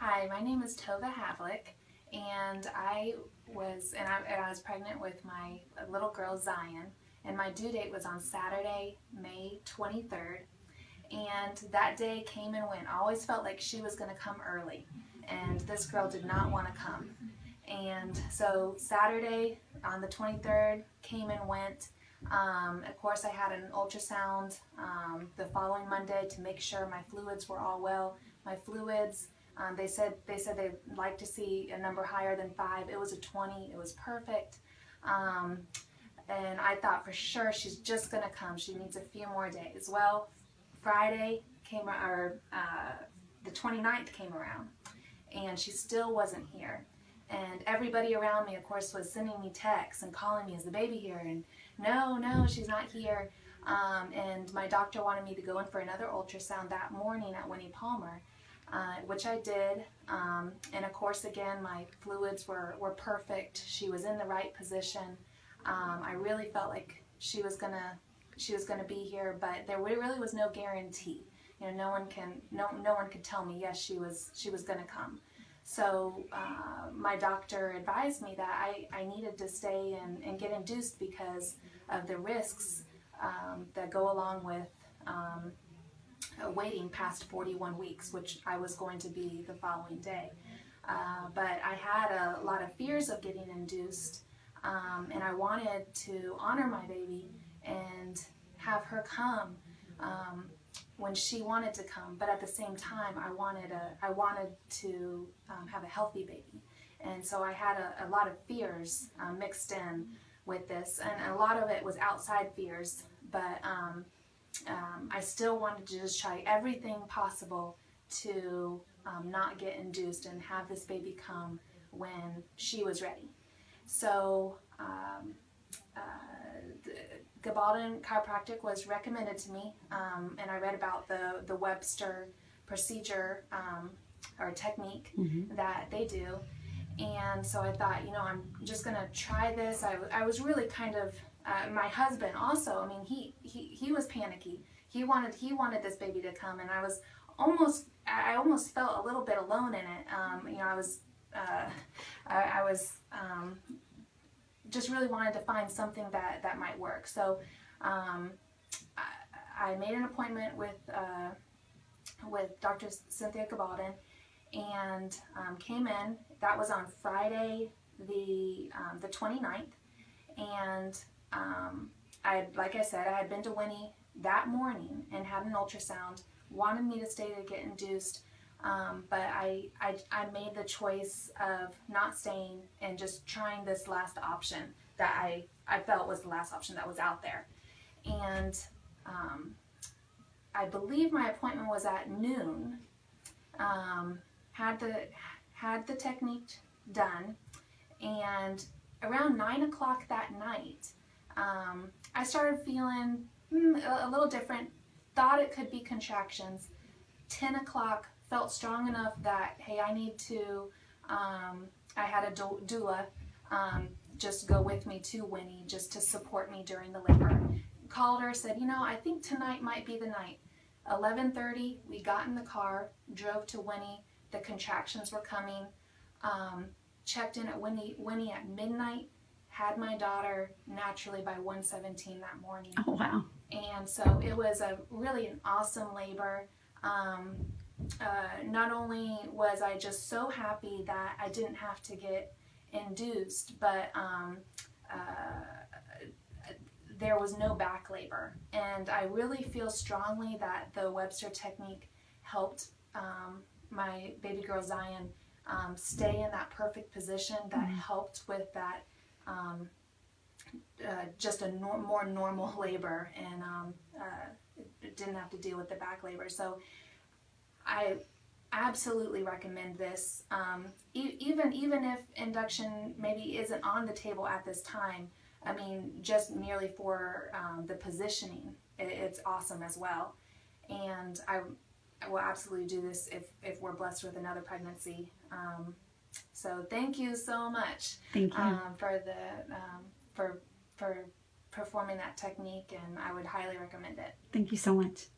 Hi, my name is Tova, and I was pregnant with my little girl Zion, and my due date was on Saturday, May 23rd. And that day came and went. I always felt like she was going to come early, and this girl did not want to come. And so Saturday on the 23rd came and went. Of course, I had an ultrasound the following Monday to make sure my fluids were all well. My fluids, they said they'd like to see a number higher than 5. It was a 20. It was perfect. And I thought for sure she's just going to come. She needs a few more days. Well, Friday came, or the 29th came around, and she still wasn't here. And everybody around me, of course, was sending me texts and calling me, "Is the baby here?" And no, she's not here. And my doctor wanted me to go in for another ultrasound that morning at Winnie Palmer, which I did. And of course, again, my fluids were perfect. She was in the right position. I really felt like she was gonna be here, but there really was no guarantee. You know, no one could tell me yes, she was gonna come. So my doctor advised me that I needed to stay and get induced because of the risks that go along with waiting past 41 weeks, which I was going to be the following day. But I had a lot of fears of getting induced, and I wanted to honor my baby and have her come when she wanted to come, but at the same time, I wanted to have a healthy baby, and so I had a lot of fears mixed in with this, and a lot of it was outside fears, but I still wanted to just try everything possible to not get induced and have this baby come when she was ready. So Gabaldon Chiropractic was recommended to me, and I read about the Webster procedure or technique that they do, and so I thought, you know, I'm just gonna try this. I was really kind of my husband also. I mean, he was panicky. He wanted this baby to come, and I almost felt a little bit alone in it. You know, I was just really wanted to find something that might work. So I made an appointment with Dr. Cynthia Gabaldon, and came in. That was on Friday the 29th, and like I said, I had been to Winnie that morning and had an ultrasound, wanted me to stay to get induced, but I made the choice of not staying and just trying this last option that I felt was the last option that was out there. And I believe my appointment was at noon. Had the technique done, and around 9 o'clock that night, I started feeling a little different. Thought it could be contractions. 10 o'clock felt strong enough that, hey, I need to, I had a doula just go with me to Winnie just to support me during the labor. Called her, said, you know, I think tonight might be the night. 11:30, we got in the car, drove to Winnie. The contractions were coming. Checked in at Winnie at midnight. Had my daughter naturally by 1:17 that morning. Oh, wow. And so it was really an awesome labor. Not only was I just so happy that I didn't have to get induced, but there was no back labor. And I really feel strongly that the Webster technique helped my baby girl Zion stay in that perfect position, that helped with that just a more normal labor, and it didn't have to deal with the back labor. So I absolutely recommend this. Even if induction maybe isn't on the table at this time, I mean, just merely for the positioning, it's awesome as well. And I will absolutely do this if we're blessed with another pregnancy. So thank you so much. Thank you. For performing that technique, and I would highly recommend it. Thank you so much.